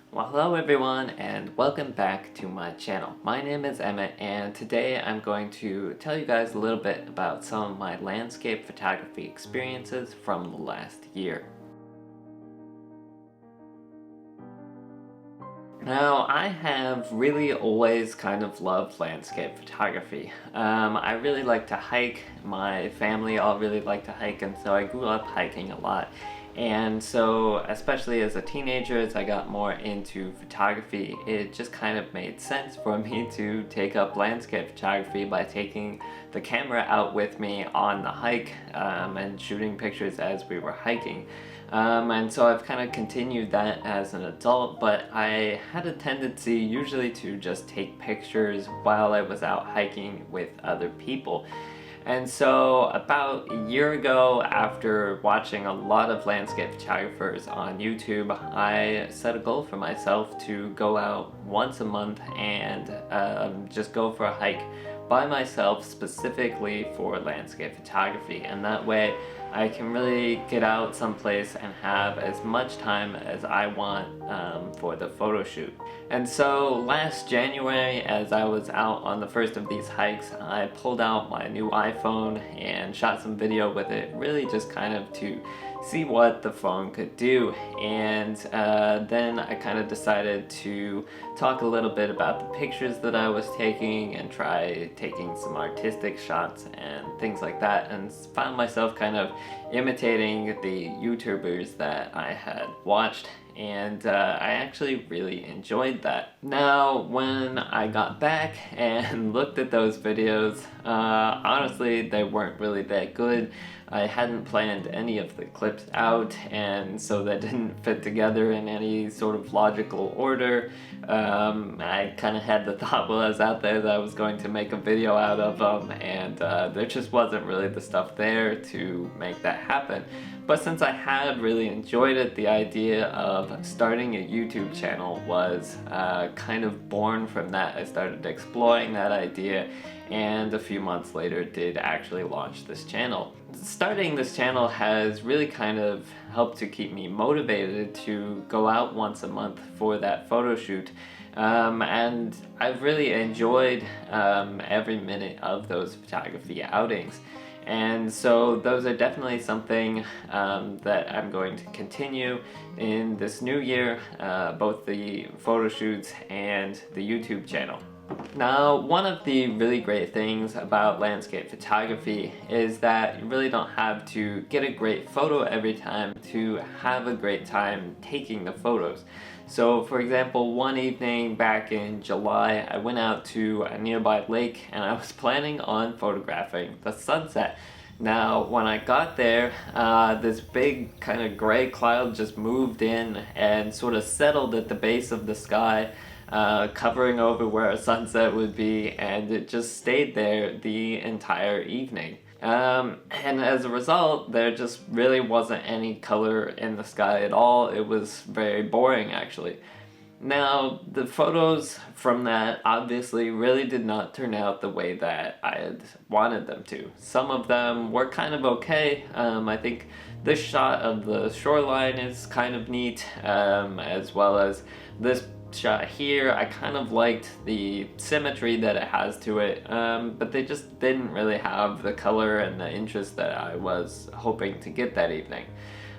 Well, hello everyone and welcome back to my channel. My name is Emmett and today I'm going to tell you guys a little bit about some of my landscape photography experiences from the last year. Now, I have really always kind of loved landscape photography. I really like to hike. My family all really like to hike, and so I grew up hiking a lot. And so, especially as a teenager, as I got more into photography, it just kind of made sense for me to take up landscape photography by taking the camera out with me on the hike and shooting pictures as we were hiking. And so I've kind of continued that as an adult, but I had a tendency usually to just take pictures while I was out hiking with other people. And so about a year ago, after watching a lot of landscape photographers on YouTube, I set a goal for myself to go out once a month and just go for a hike by myself specifically for landscape photography. And that way I can really get out someplace and have as much time as I want for the photo shoot. And so last January, as I was out on the first of these hikes, I pulled out my new iPhone and shot some video with it, really just kind of to see what the phone could do. And then I kind of decided to talk a little bit about the pictures that I was taking and try taking some artistic shots and things like that, and found myself kind of imitating the YouTubers that I had watched, and I actually really enjoyed that. Now, when I got back and looked at those videos, honestly, they weren't really that good. I hadn't planned any of the clips out, and so they didn't fit together in any sort of logical order. I kind of had the thought while I was out there that I was going to make a video out of them, and there just wasn't really the stuff there to make that happen. But since I had really enjoyed it, the idea of starting a YouTube channel was kind of born from that. I started exploring that idea, and a few months later did actually launch this channel. Starting this channel has really kind of helped to keep me motivated to go out once a month for that photo shoot. And I've really enjoyed every minute of those photography outings. And so those are definitely something that I'm going to continue in this new year, both the photo shoots and the YouTube channel. Now, one of the really great things about landscape photography is that you really don't have to get a great photo every time to have a great time taking the photos. So, for example, one evening back in July, I went out to a nearby lake and I was planning on photographing the sunset. Now, when I got there, this big kind of gray cloud just moved in and sort of settled at the base of the sky, covering over where a sunset would be, and it just stayed there the entire evening. And as a result, there just really wasn't any color in the sky at all. It was very boring, actually. Now, the photos from that obviously really did not turn out the way that I had wanted them to. Some of them were kind of okay. I think this shot of the shoreline is kind of neat, as well as this shot here. I kind of liked the symmetry that it has to it, but they just didn't really have the color and the interest that I was hoping to get that evening.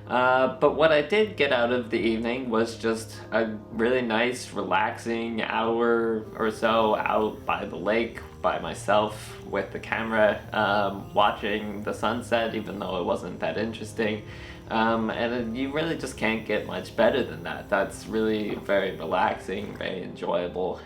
But what I did get out of the evening was just a really nice, relaxing hour or so out by the lake by myself with the camera, watching the sunset, even though it wasn't that interesting. And you really just can't get much better than that. That's really very relaxing, very enjoyable,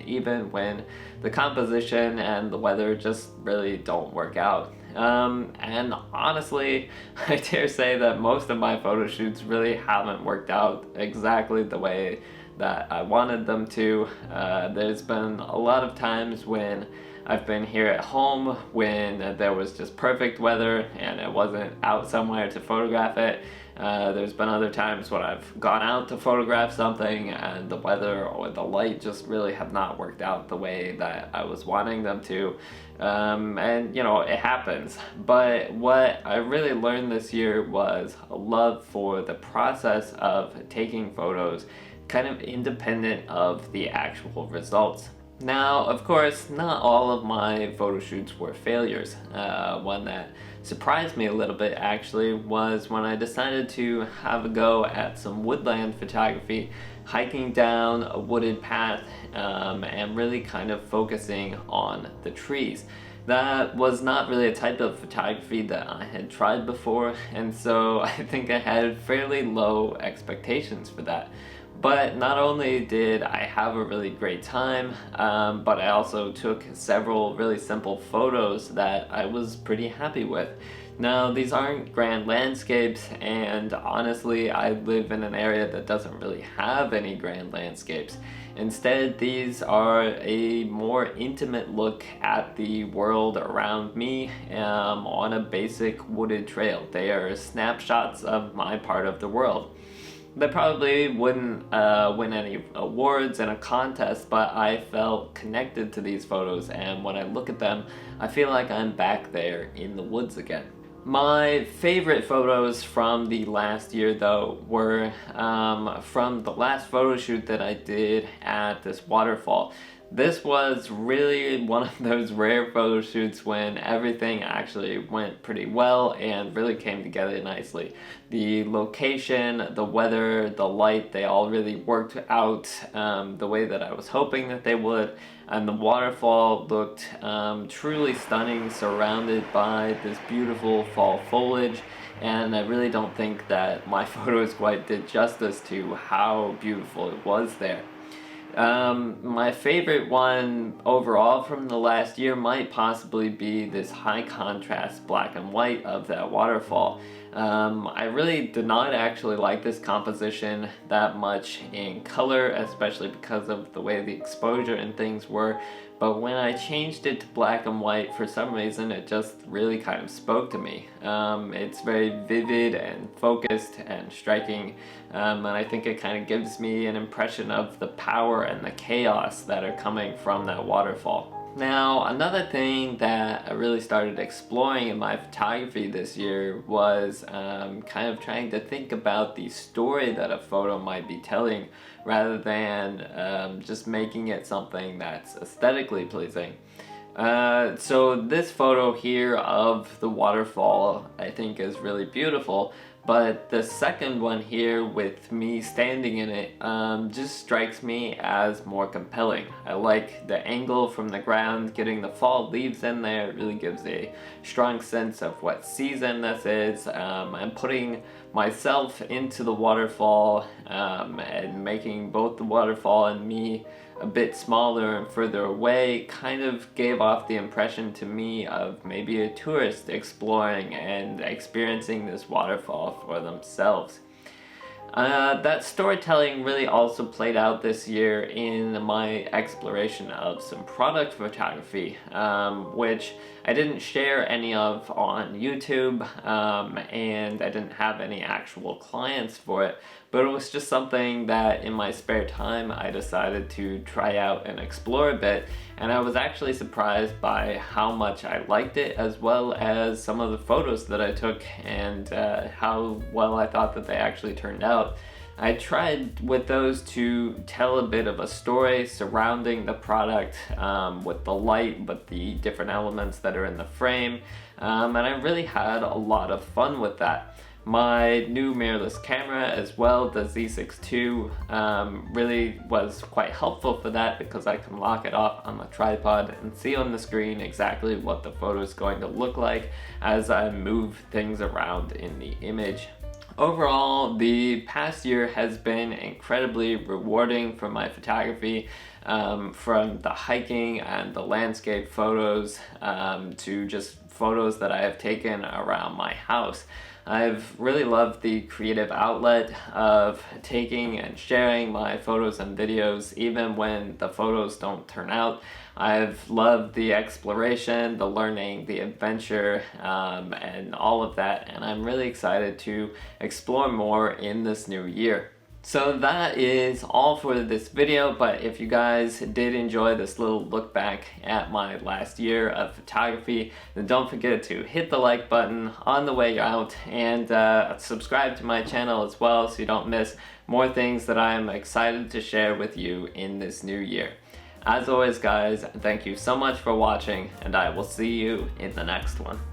even when the composition and the weather just really don't work out. And honestly, I dare say that most of my photo shoots really haven't worked out exactly the way that I wanted them to. There's been a lot of times when I've been here at home when there was just perfect weather and I wasn't out somewhere to photograph it. There's been other times when I've gone out to photograph something and the weather or the light just really have not worked out the way that I was wanting them to. And you know, it happens. But what I really learned this year was a love for the process of taking photos, kind of independent of the actual results. Now, of course, not all of my photo shoots were failures. One that surprised me a little bit actually was when I decided to have a go at some woodland photography, hiking down a wooded path and really kind of focusing on the trees. That was not really a type of photography that I had tried before, and so I think I had fairly low expectations for that. But not only did I have a really great time, but I also took several really simple photos that I was pretty happy with. Now, these aren't grand landscapes, and honestly, I live in an area that doesn't really have any grand landscapes. Instead, these are a more intimate look at the world around me on a basic wooded trail. They are snapshots of my part of the world. They probably wouldn't win any awards in a contest, but I felt connected to these photos, and when I look at them, I feel like I'm back there in the woods again. My favorite photos from the last year, though, were from the last photo shoot that I did at this waterfall. This was really one of those rare photo shoots when everything actually went pretty well and really came together nicely. The location, the weather, the light, they all really worked out the way that I was hoping that they would, and the waterfall looked truly stunning, surrounded by this beautiful fall foliage, and I really don't think that my photos quite did justice to how beautiful it was there. My favorite one overall from the last year might possibly be this high contrast black and white of that waterfall. I really did not actually like this composition that much in color, especially because of the way the exposure and things were. But when I changed it to black and white, for some reason, it just really kind of spoke to me. It's very vivid and focused and striking, and I think it kind of gives me an impression of the power and the chaos that are coming from that waterfall. Now, another thing that I really started exploring in my photography this year was kind of trying to think about the story that a photo might be telling rather than just making it something that's aesthetically pleasing. So this photo here of the waterfall I think is really beautiful, but the second one here with me standing in it just strikes me as more compelling. I like the angle from the ground, getting the fall leaves in there. It really gives a strong sense of what season this is. I'm putting myself into the waterfall and making both the waterfall and me a bit smaller and further away kind of gave off the impression to me of maybe a tourist exploring and experiencing this waterfall for themselves. That storytelling really also played out this year in my exploration of some product photography, which I didn't share any of on YouTube, and I didn't have any actual clients for it, but it was just something that in my spare time I decided to try out and explore a bit, and I was actually surprised by how much I liked it, as well as some of the photos that I took and how well I thought that they actually turned out. I tried with those to tell a bit of a story surrounding the product with the light, but the different elements that are in the frame, and I really had a lot of fun with that. My new mirrorless camera as well, the Z6 II, really was quite helpful for that because I can lock it off on the tripod and see on the screen exactly what the photo is going to look like as I move things around in the image. Overall, the past year has been incredibly rewarding for my photography, from the hiking and the landscape photos to just photos that I have taken around my house. I've really loved the creative outlet of taking and sharing my photos and videos even when the photos don't turn out. I've loved the exploration, the learning, the adventure, and all of that, and I'm really excited to explore more in this new year. So that is all for this video, but if you guys did enjoy this little look back at my last year of photography, then don't forget to hit the like button on the way out and subscribe to my channel as well so you don't miss more things that I'm excited to share with you in this new year. As always guys, thank you so much for watching, and I will see you in the next one.